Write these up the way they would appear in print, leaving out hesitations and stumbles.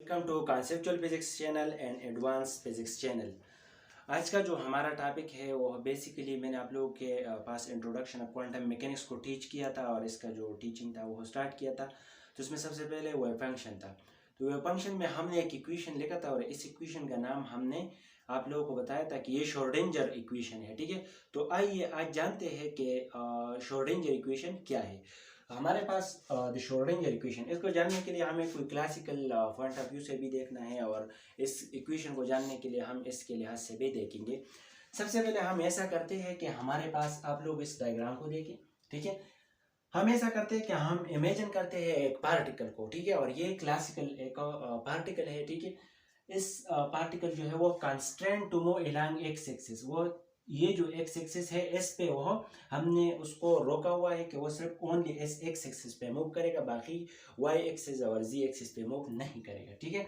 Welcome to conceptual physics channel and advance physics channel. आज का जो हमारा टॉपिक है वो बेसिकली मैंने आप लोगों के पास इंट्रोडक्शन ऑफ क्वांटम मैकेनिक्स को टीच किया था और इसका जो टीचिंग था वो स्टार्ट किया था। तो इसमें सबसे पहले वेव फंक्शन था। तो वेव फंक्शन में हमने एक इक्वेशन लिखा था और इस इक्वेशन का नाम हमने आप लोगों को बताया था कि ये श्रोडिंगर इक्वेशन है। ठीक है, तो आइए आज जानते हैं कि श्रोडिंगर इक्वेशन क्या है। हमारे पास द श्रोडिंगर इक्वेशन, इसको जानने के लिए हमें कोई क्लासिकल पॉइंट ऑफ व्यू से भी देखना है और इस इक्वेशन को जानने के लिए हम इसके लिहाज से भी देखेंगे। सबसे पहले हम ऐसा करते हैं कि हमारे पास, आप लोग इस डायग्राम को देखें। ठीक है, हम ऐसा करते हैं कि हम इमेजिन करते हैं एक पार्टिकल को। ठीक है, और ये क्लासिकल एक पार्टिकल है। ठीक है, इस पार्टिकल जो है वो constraint to move along X axis, वो ये जो एक्स एक्सिस है इस पे वो हमने उसको रोका हुआ है कि वो सिर्फ ओनली इस एक्स एक्सिस पे मूव करेगा, बाकी वाई एक्सिस और जी एक्सिस पे मूव नहीं करेगा। ठीक है,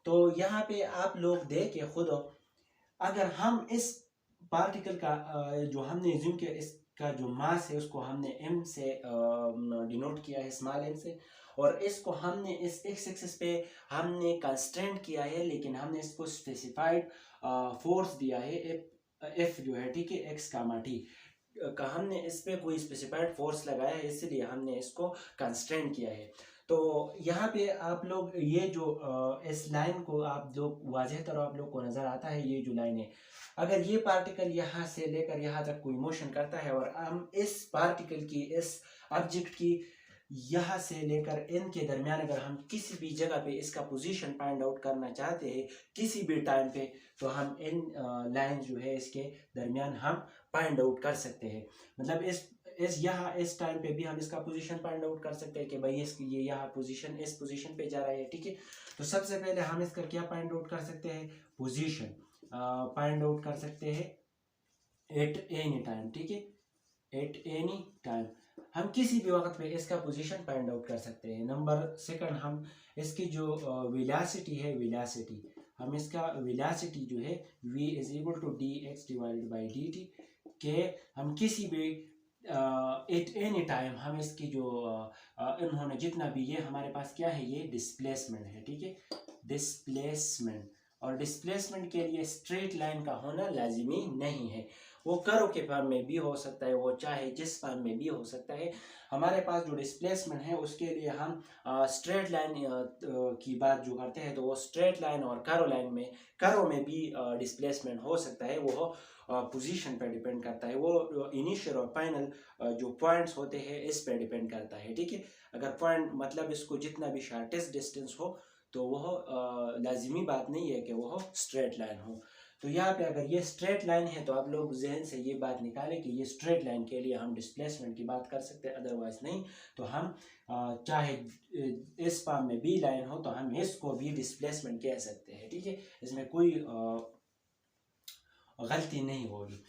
तो यहाँ पे आप लोग देख खुद, अगर हम इस पार्टिकल का जो हमने ज्यूम किया, इसका जो मास है उसको हमने m से डिनोट किया है, स्मॉल m से, और इसको हमने इस एक्स एक्सिस पे हमने कंस्ट्रेंट किया है, लेकिन हमने इसको स्पेसिफाइड फोर्स दिया है एफ जो है। ठीक है, एक्स कामा टी का हमने इस पे कोई स्पेसिफाइड फोर्स लगाया है, इसलिए हमने इसको कंस्ट्रेंट किया है। तो यहाँ पे आप लोग ये जो इस लाइन को आप लोग वाज़ह तरह आप लोग को नज़र आता है, ये जो लाइन है, अगर ये पार्टिकल यहाँ से लेकर यहाँ तक कोई मोशन करता है और हम इस पार्टिकल की, इस ऑब्जेक्ट की यहाँ से लेकर इन के दरमियान अगर हम किसी भी जगह पे इसका पोजीशन फाइंड आउट करना चाहते हैं किसी भी टाइम पे, तो हम इन लाइन जो है इसके दरमियान हम फाइंड आउट कर सकते हैं। मतलब इस यहाँ इस टाइम पे भी हम इसका पोजीशन फाइंड आउट कर सकते हैं कि भाई इसकी ये यहाँ पोजीशन इस पोजीशन पे जा रहा है। ठीक है, तो सबसे पहले हम इसका क्या फाइंड आउट कर सकते हैं, पोजीशन फाइंड आउट कर सकते हैं एट एनी टाइम। ठीक है, एट एनी टाइम हम किसी भी वक्त पे इसका पोजीशन फाइंड आउट कर सकते हैं। नंबर सेकंड, हम इसकी जो वेलोसिटी है, वेलोसिटी, हम इसका वेलोसिटी जो है v is equal to D X divided by D T, के हम किसी भी एट एनी टाइम हम इसकी जो इन्होंने जितना भी, ये हमारे पास क्या है, ये डिस्प्लेसमेंट है। ठीक है, डिस्प्लेसमेंट, और डिस्प्लेसमेंट के लिए स्ट्रेट लाइन का होना लाजिमी नहीं है, वो कर्व के फॉर्म में भी हो सकता है, वो चाहे जिस फॉर्म में भी हो सकता है। हमारे पास जो डिस्प्लेसमेंट है उसके लिए हम स्ट्रेट लाइन की बात जो करते हैं, तो वो स्ट्रेट लाइन और कर्व लाइन में, कर्व में भी डिस्प्लेसमेंट हो सकता है, वो पोजीशन पर डिपेंड करता है, वो इनिशियल और फाइनल जो पॉइंट्स होते हैं इस पर डिपेंड करता है। ठीक है, अगर पॉइंट मतलब इसको जितना भी शार्टेस्ट डिस्टेंस हो तो वह लाजिमी बात नहीं है कि वह स्ट्रेट लाइन हो। तो यहाँ पे अगर ये स्ट्रेट लाइन है तो आप लोग जहन से ये बात निकालें कि ये स्ट्रेट लाइन के लिए हम डिस्प्लेसमेंट की बात कर सकते हैं, अदरवाइज नहीं। तो हम चाहे इस फॉर्म में भी लाइन हो तो हम इसको भी डिस्प्लेसमेंट कह सकते हैं। ठीक है, इसमें कोई गलती नहीं होगी।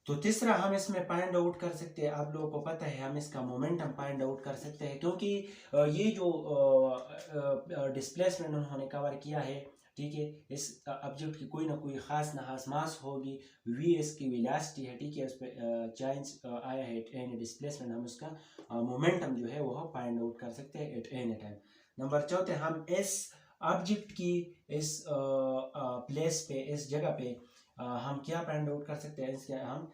तो तीसरा, हम इसमें फाइंड आउट कर सकते हैं, आप लोगों को पता है हम इसका मोमेंटम फाइंड आउट कर सकते हैं, क्योंकि ये जो डिस्प्लेसमेंट उन्होंने कवर किया है, ठीक है, इस ऑब्जेक्ट की कोई ना कोई ख़ास ना खास मास होगी, वी इसकी वेलोसिटी है। ठीक है, उस पर चेंज आया है एट एनी डिस्प्लेसमेंट, हम उसका मोमेंटम जो है वह फाइंड आउट कर सकते हैं एट एनी टाइम। नंबर चौथे, हम इस ऑब्जेक्ट की इस प्लेस पे, इस जगह पे हम क्या फाइंड आउट कर सकते हैं, इसके हम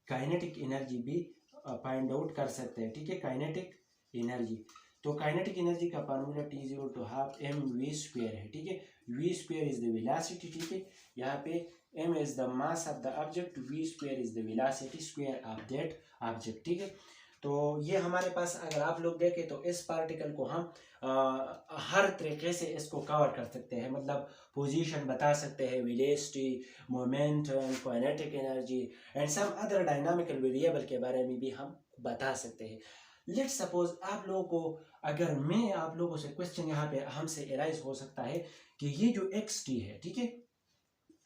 काइनेटिक एनर्जी भी फाइंड आउट कर सकते हैं। ठीक है, काइनेटिक एनर्जी, तो काइनेटिक एनर्जी का formula T is equal to half M V square है। ठीक है, V square is the velocity. ठीक है, यहाँ पे m is the mass of the object, V square is the velocity square of that object. ठीक है, तो ये हमारे पास, अगर आप लोग देखें तो इस पार्टिकल को हम हर तरीके से इसको कवर कर सकते हैं, मतलब पोजीशन बता सकते हैं, velocity, momentum, kinetic energy and some other dynamical variable के बारे में भी हम बता सकते हैं। लेट्स सपोज आप लोगों को, अगर मैं आप लोगों से क्वेश्चन यहाँ पे हमसे एराइज हो सकता है कि ये जो एक्स टी है, ठीक है,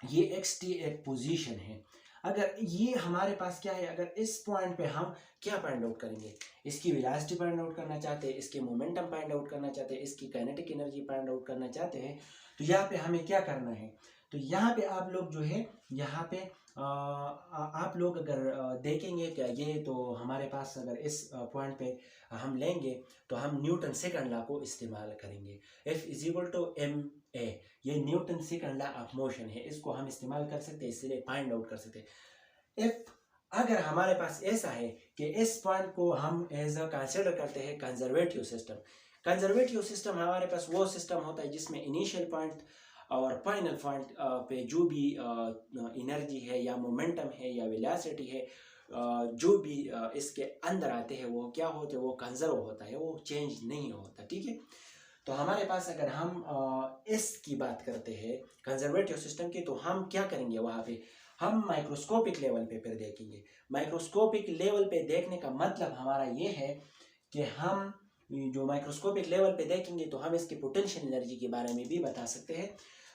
ये एक्स टी एक पोजीशन है, अगर ये हमारे पास क्या है, अगर इस पॉइंट पे हम क्या फाइंड आउट करेंगे, इसकी वेलोसिटी फाइंड आउट करना चाहते हैं, इसके मोमेंटम फाइंड आउट करना चाहते हैं, इसकी काइनेटिक एनर्जी फाइंड आउट करना चाहते हैं, तो यहाँ पे हमें क्या करना है, तो यहाँ पे आप लोग जो है यहाँ पे आप लोग अगर देखेंगे कि ये तो हमारे पास अगर इस पॉइंट पे हम लेंगे तो हम न्यूटन सेकंड लॉ को इस्तेमाल करेंगे। F is equal to M A, ये Newton second law of motion है, इसको हम इस्तेमाल कर सकते हैं, इसलिए फाइंड आउट कर सकते हैं। इफ अगर हमारे पास ऐसा है कि इस पॉइंट को हम एज अ कंसिडर करते हैं कंजर्वेटिव सिस्टम। कंजर्वेटिव सिस्टम हमारे पास वो सिस्टम होता है जिसमें इनिशियल पॉइंट और फाइनल पॉइंट पे जो भी एनर्जी है या मोमेंटम है या वेलोसिटी है, जो भी इसके अंदर आते हैं वो क्या होते हैं, वो कंजर्व होता है, वो चेंज नहीं होता। ठीक है, तो हमारे पास अगर हम इसकी बात करते हैं कंजर्वेटिव सिस्टम की, तो हम क्या करेंगे, वहाँ पे हम माइक्रोस्कोपिक लेवल पे फिर देखेंगे। माइक्रोस्कोपिक लेवल पे देखने का मतलब हमारा ये है कि हम जो माइक्रोस्कोपिक लेवल पे देखेंगे तो हम इसकी पोटेंशियल एनर्जी के बारे में भी बता सकते हैं।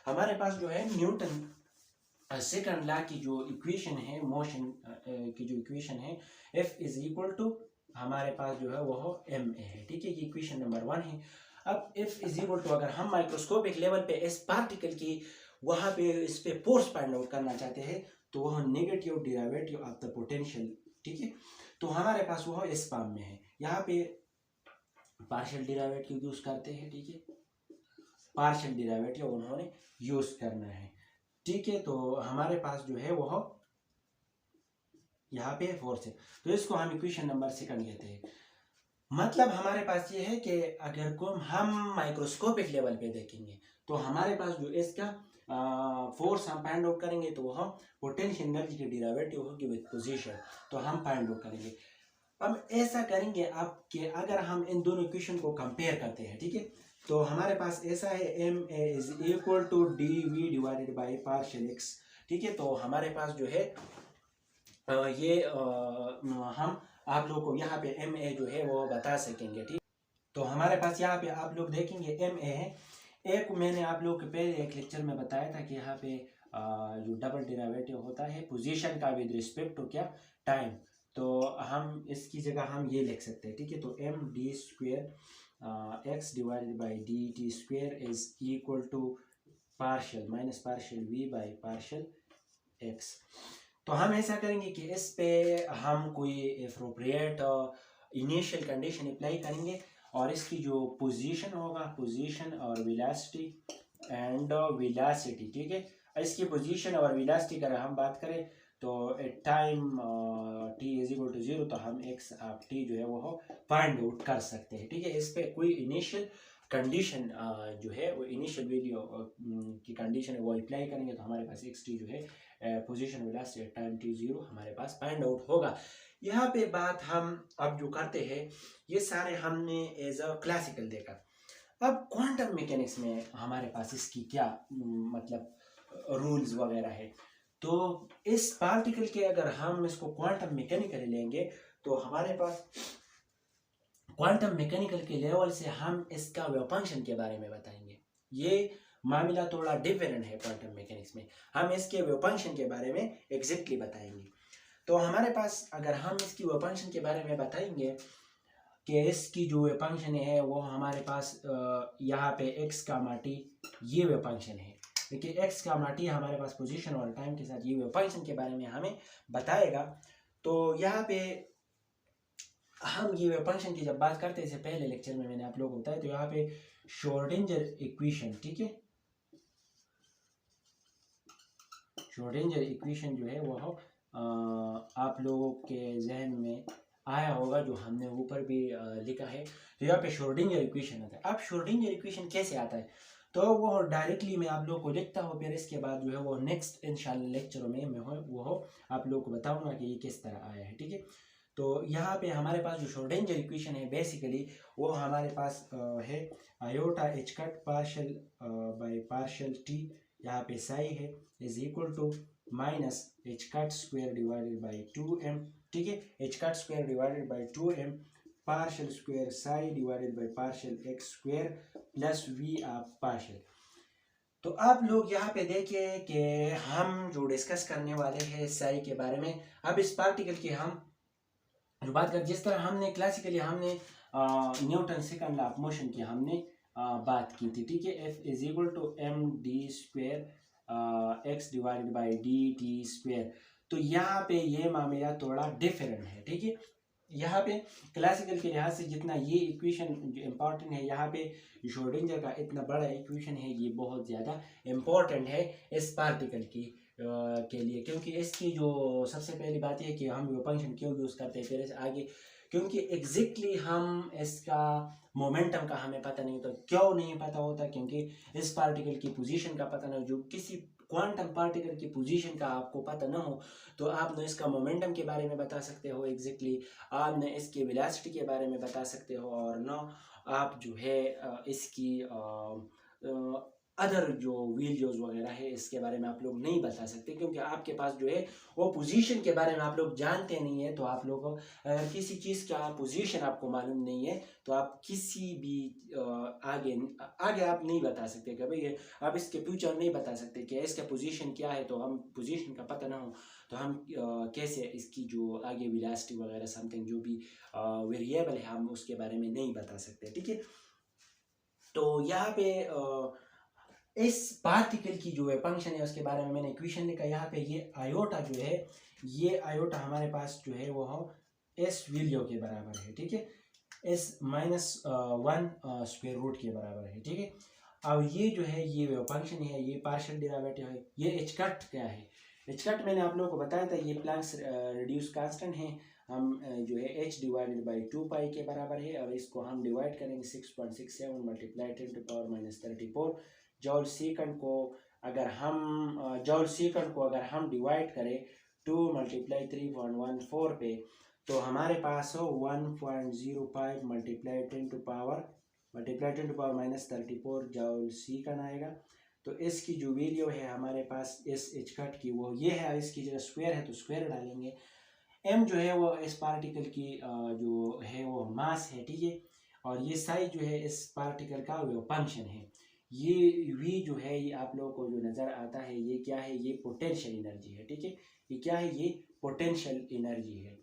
हमारे पास जो है न्यूटन सेकंड लॉ की जो इक्वेशन है, मोशन की जो इक्वेशन है, F इज इक्वल टू हमारे पास जो है वो एम ए है। ठीक है, ये इक्वेशन नंबर 1 है। अब F इज इक्वल टू अगर हम माइक्रोस्कोपिक लेवल पे इस पार्टिकल की वहाँ पे इस पे फोर्स फाइंड आउट करना चाहते हैं तो वह negative derivative of the potential. ठीक है, तो हमारे पास वह इस फॉर्म में है, यहाँ पे पार्शियल डेरिवेटिव यूज करते हैं। ठीक है, पार्शियल डेरिवेटिव उन्होंने यूज करना है। ठीक है, तो हमारे पास जो है वह यहाँ पे फोर्स है, तो इसको हम इक्वेशन नंबर 2 कहते हैं। मतलब हमारे पास ये है कि अगर को हम माइक्रोस्कोपिक लेवल पे देखेंगे तो हमारे पास जो इसका फोर्स हम फाइंड आउट करेंगे तो वह पोटेंशियल एनर्जी की डेरिवेटिव होगी विद पोजीशन, तो हम फाइंड आउट करेंगे। अब ऐसा करेंगे आप कि अगर हम इन दोनों इक्वेशन को कंपेयर करते हैं, ठीक है, तो हमारे पास ऐसा है M A is equal to D V divided by partial X. ठीक है, तो हमारे पास जो है ये हम आप लोग को यहाँ पे एम ए जो है वो बता सकेंगे। ठीक, तो हमारे पास यहाँ पे आप लोग देखेंगे एम ए है। एक मैंने आप लोग के पहले एक लेक्चर में बताया था कि यहाँ पे जो डबल डेरिवेटिव होता है पोजीशन का विद रिस्पेक्ट टू क्या, टाइम, तो हम इसकी जगह हम ये लिख सकते हैं। ठीक है, तो M D square X divided by D T square is equal to partial minus partial V by partial X. तो हम ऐसा करेंगे कि इस पे हम कोई एप्रोप्रिएट इनिशियल कंडीशन अप्लाई करेंगे और इसकी जो पोजीशन होगा, पोजीशन और वेलोसिटी एंड वेलोसिटी। ठीक है, इसकी पोजीशन और वेलोसिटी अगर हम बात करें तो at time t is equal to 0 तो हम x ऑफ t जो है वो फाइंड आउट कर सकते हैं। ठीक है, इस पे कोई इनिशियल कंडीशन जो है वो इनिशियल वैल्यू की कंडीशन है वो अप्लाई करेंगे तो हमारे पास xt जो है position velocity at time t 0 हमारे पास फाइंड आउट होगा। यहाँ पे बात हम अब जो करते हैं ये सारे हमने एज अ क्लासिकल देखा। अब क्वांटम मैकेनिक्स में हमारे पास इसकी क्या मतलब रूल्स वगैरह है, तो इस पार्टिकल के अगर हम इसको क्वांटम मैकेनिकल लेंगे तो हमारे पास क्वांटम मैकेनिकल के लेवल से हम इसका वेव फंक्शन के बारे में बताएंगे। ये मामला थोड़ा डिफरेंट है क्वांटम मैकेनिक्स में, हम इसके वेव फंक्शन के बारे में एग्जैक्टली बताएंगे। तो हमारे पास अगर हम इसकी वेव फंक्शन के बारे में बताएंगे कि इसकी जो वेव फंक्शन है वो हमारे पास यहाँ पे x का माटी ये वेव फंक्शन है। देखिए x का माटी हमारे पास पोजीशन और टाइम के साथ ये वेव फंक्शन के बारे में हमें बताएगा। तो यहाँ पे हम ये वेव फंक्शन की जब बात करते हैं, इससे पहले लेक्चर में मैंने आप लोगों को बताया, तो यहाँ पे श्रोडिंगर इक्वेशन, ठीक है, श्रोडिंगर इक्वेशन जो है वो आप लोगों के जहन में आया होगा, जो हमने ऊपर भी लिखा है। तो यहाँ पे श्रोडिंगर इक्वेशन आता है। अब श्रोडिंगर इक्वेशन कैसे आता है तो वो डायरेक्टली मैं आप लोगों को लिखता हूँ, फिर इसके बाद जो है वो नेक्स्ट इंशाल्लाह लेक्चर में मैं वो आप लोगों को बताऊंगा कि ये किस तरह आया है। ठीक है, तो यहाँ पे हमारे पास जो श्रोडिंगर इक्वेशन है बेसिकली वो हमारे पास है iota H cut partial by partial T, यहाँ पे साई है is equal to minus H cut square divided by 2m। ठीक है, H cut square divided by 2m partial square psi divided by partial X square plus V of partial. तो आप लोग यहाँ पे देखिए कि हम जो डिस्कस करने वाले हैं साई के बारे में। अब इस पार्टिकल की हम जो बात करें, जिस तरह हमने क्लासिकली हमने Newton second law of motion की हमने बात की थी। ठीक है, F is equal to M D square X divided by D T square. तो यहाँ पे ये मामला थोड़ा डिफरेंट है, ठीक है। यहाँ पे क्लासिकल के लिहाज से जितना ये इक्वेशन इम्पॉर्टेंट है, यहाँ पे श्रोडिंगर का इतना बड़ा इक्वेशन है, ये बहुत ज़्यादा इम्पॉर्टेंट है इस पार्टिकल की के लिए, क्योंकि इसकी जो सबसे पहली बात है कि हम वो फंक्शन क्यों यूज़ करते हैं, फिर आगे क्योंकि एग्जैक्टली हम इसका मोमेंटम का हमें पता नहीं होता। क्यों नहीं पता होता? क्योंकि इस पार्टिकल की पोजीशन का पता नहीं। जो किसी क्वांटम पार्टिकल की पोजीशन का आपको पता ना हो तो आप न इसका मोमेंटम के बारे में बता सकते हो एग्जैक्टली, आप न इसकी वेलोसिटी के बारे में बता सकते हो, और न आप जो है इसकी अदर जो वैल्यूज वगैरह है इसके बारे में आप लोग नहीं बता सकते, क्योंकि आपके पास जो है वो पोजीशन के बारे में आप लोग जानते नहीं है। तो आप लोग किसी चीज़ का पोजीशन आपको मालूम नहीं है तो आप किसी भी आगे आगे आप नहीं बता सकते कि भाई आप इसके फ्यूचर नहीं बता सकते कि इसका पोजीशन क्या है। तो हम पोजीशन का पता ना हो तो हम कैसे इसकी जो आगे वेलोसिटी वगैरह समथिंग जो भी वेरिएबल है हम उसके बारे में नहीं बता सकते, ठीक है। तो यहाँ पे इस पार्टिकल की जो है फंक्शन है उसके बारे में मैंने इक्वेशन लिखा। यहाँ पे ये आयोटा जो है, ये आयोटा हमारे पास जो है वो एस वैल्यू के बराबर है, ठीक है, एस -1 स्क्वायर रूट के बराबर है, ठीक है। अब ये जो है ये फंक्शन है, ये पार्शियल डेरिवेटिव है। ये एच कट क्या है? एच कट मैंने आप लोगों को बताया था, ये प्लैंक्स रिड्यूस कांस्टेंट है। हम जो है h डिवाइडेड बाई 2 पाई के बराबर है, और इसको हम डिवाइड करेंगे 6.67 multiply 10 to power -34 joule second को। अगर हम जॉल सेकंड को अगर हम डिवाइड करें 2 मल्टीप्लाई 3.14 पे तो हमारे पास हो 1.05 multiply 10 to power -34 joule second आएगा। तो इसकी जो वैल्यू है हमारे पास इस एच कट की वो ये है। इसकी जगह स्क्वायर है तो स्क्वायर डालेंगे। एम जो है वो इस पार्टिकल की जो है वो मास है, ठीक है। और ये साइज जो है इस पार्टिकल का वो फंक्शन है। ये वी जो है ये आप लोगों को जो नज़र आता है ये क्या है? ये पोटेंशियल एनर्जी है, ठीक है। ये क्या है? ये पोटेंशियल एनर्जी है,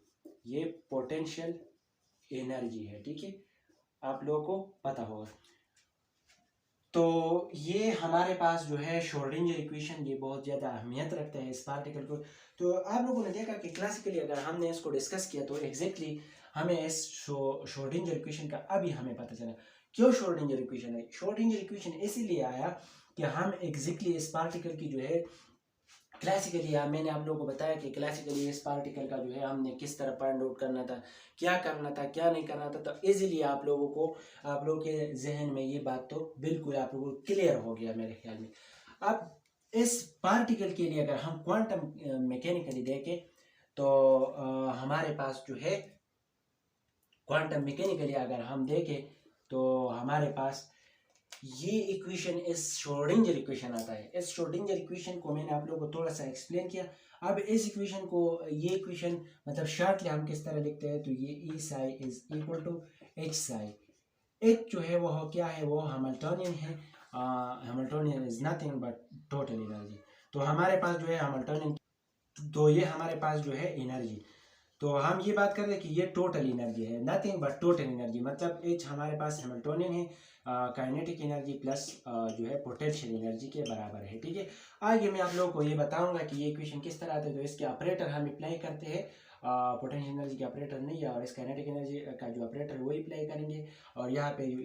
ये पोटेंशियल एनर्जी है, ठीक है, आप लोगों को पता होगा। तो ये हमारे पास जो है श्रोडिंगर इक्वेशन ये बहुत ज़्यादा अहमियत रखता है इस पार्टिकल को। तो आप लोगों ने देखा कि क्लासिकली अगर हमने इसको डिस्कस किया तो एग्जैक्टली हमें इस श्रोडिंगर इक्वेशन का अभी हमें पता चला क्यों श्रोडिंगर इक्वेशन है। श्रोडिंगर इक्वेशन इसीलिए आया कि हम एग्जैक्टली इस पार्टिकल की जो है क्लासिकली मैंने आप लोगों को बताया कि क्लासिकली इस पार्टिकल का जो है हमने किस तरह फाइंड आउट करना था, क्या करना था, क्या नहीं करना था। तो इजीली आप लोगों के जहन में ये बात तो बिल्कुल आप लोगों को क्लियर हो गया मेरे ख्याल में। अब इस पार्टिकल के लिए अगर हम क्वांटम मैकेनिकली देखें तो हमारे पास जो है क्वांटम मैकेनिकली अगर हम देखें तो हमारे पास ये इक्वेशन इस श्रोडिंगर इक्वेशन आता है। इस श्रोडिंगर इक्वेशन को मैंने आप लोगों को थोड़ा सा एक्सप्लेन किया। अब इस इक्वेशन को ये इक्वेशन मतलब शॉर्टली हम किस तरह लिखते हैं तो ये E psi is equal to H psi. H जो है वो क्या है? वो हैमिल्टनियन है। Hamiltonian is nothing but total energy. तो हमारे पास जो है हैमिल्टनियन, तो ये हमारे पास जो है एनर्जी, तो हम ये बात कर रहे हैं कि ये टोटल एनर्जी है, नथिंग बट टोटल एनर्जी। मतलब एच हमारे पास हैमिल्टनियन है, काइनेटिक एनर्जी प्लस जो है पोटेंशियल एनर्जी के बराबर है, ठीक है। आगे मैं आप लोगों को ये बताऊंगा कि ये इक्वेशन किस तरह आते हैं। तो इसके ऑपरेटर हम अप्लाई करते हैं, पोटेंशियल एनर्जी के ऑपरेटर नहीं है, और इस काइनेटिक एनर्जी का जो ऑपरेटर वही अप्लाई करेंगे। और यहाँ पे जो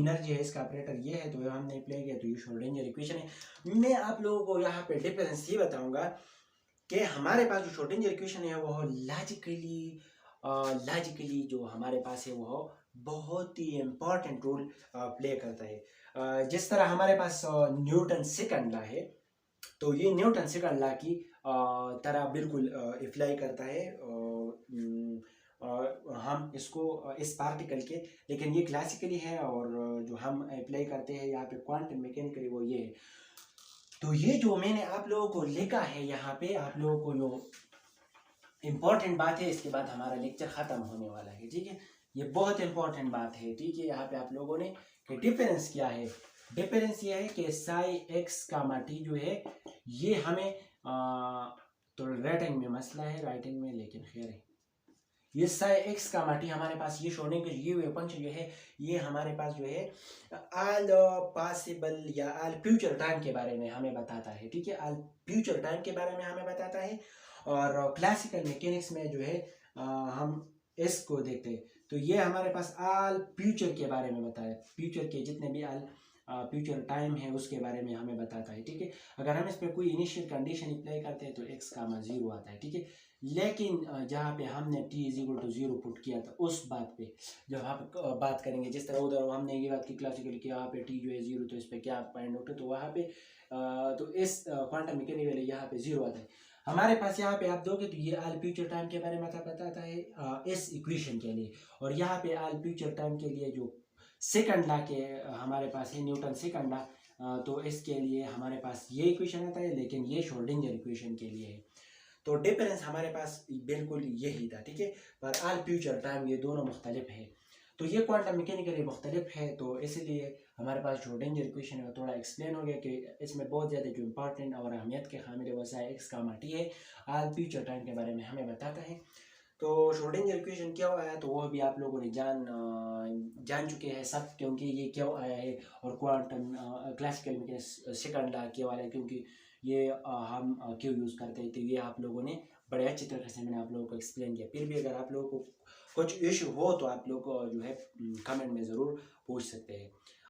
एनर्जी है इसका ऑपरेटर ये है तो हमने अप्लाई किया, तो ये श्रोडिंगर इक्वेशन है। मैं आप लोगों को यहाँ पे डिफरेंस ये बताऊँगा कि हमारे पास जो श्रोडिंगर इक्वेशन है वो लॉजिकली जो हमारे पास है वो बहुत ही इम्पॉर्टेंट रोल प्ले करता है। जिस तरह हमारे पास न्यूटन सेकंड लॉ है तो ये न्यूटन सेकंड लॉ की तरह बिल्कुल अप्लाई करता है। हम इसको इस पार्टिकल के, लेकिन ये क्लासिकली है और जो हम अप्लाई करते हैं यहाँ पे क्वांटम मैकेनिकली वो ये है। तो ये जो मैंने आप लोगों को लिखा है यहाँ पे आप लोगों को जो इम्पोर्टेंट बात है, इसके बाद हमारा लेक्चर ख़त्म होने वाला है, ठीक है। ये बहुत इम्पोर्टेंट बात है, ठीक है। यहाँ पे आप लोगों ने कि डिफरेंस क्या है। डिफरेंस ये है कि साई एक्स कामा टी जो है ये हमें तो राइटिंग में मसला है, राइटिंग में, लेकिन खैर है ये साई एक्स कामा टी हमारे पास ये छोड़ने के ये वेव फंक्शन जो है ये हमारे पास जो है ऑल पॉसिबल या ऑल फ्यूचर टाइम के बारे में हमें बताता है, ठीक है, ऑल फ्यूचर टाइम के बारे में हमें बताता है। और क्लासिकल मैकेनिक्स में जो है हम एस को देखते हैं, तो ये हमारे पास ऑल फ्यूचर के बारे में बताया, फ्यूचर के जितने भी ऑल फ्यूचर टाइम है उसके बारे में हमें बताता है, ठीक है। अगर हम इस पर कोई इनिशियल कंडीशन अप्लाई करते हैं तो एक्स कामा जीरो आता है, ठीक है। लेकिन जहाँ पे हमने t is equal to zero put किया था उस बात पे जब आप बात करेंगे, जिस तरह उधर हमने ये बात की क्लासिकल की यहाँ पे t जो है जीरो, तो इस पे क्या पॉइंट आउट है, तो वहाँ पे तो इस क्वांटम मैकेनिक्स वाले यहाँ पे जीरो आता है। हमारे पास यहाँ पे आप दोगे तो ये ऑल फ्यूचर टाइम के बारे में बताता है इस इक्वेशन के लिए। और यहाँ पे ऑल फ्यूचर टाइम के लिए जो सेकंड लॉ के हमारे पास है न्यूटन सेकंड लॉ, तो इसके लिए हमारे पास ये इक्वेशन आता है, लेकिन ये श्रोडिंगर इक्वेशन के लिए है। तो डिफरेंस हमारे पास बिल्कुल यही था, ठीक है। पर ऑल फ्यूचर टाइम ये दोनों मुख्तलिफ है, तो ये क्वांटम मैकेनिकली मुख्तलिफ है, तो इसलिए हमारे पास श्रोडिंगर इक्वेशन है थोड़ा एक्सप्लेन हो गया कि इसमें बहुत ज़्यादा जो इंपॉर्टेंट और अहमियत के हामिल है वैसा एक्स कामा टी है, ऑल फ्यूचर टाइम के बारे में हमें बताता है। तो श्रोडिंगर इक्वेशन क्यों आया तो वो भी आप लोगों ने जान चुके हैं सब, क्योंकि ये क्यों आया है, और quantum classical mechanics second law क्यों आया है, क्योंकि ये हम क्यों यूज़ करते हैं, तो ये आप लोगों ने बड़े अच्छी तरीके से मैंने आप लोगों को एक्सप्लेन किया। फिर भी अगर आप लोगों को कुछ इशू हो तो आप लोग जो है कमेंट में ज़रूर पूछ सकते हैं।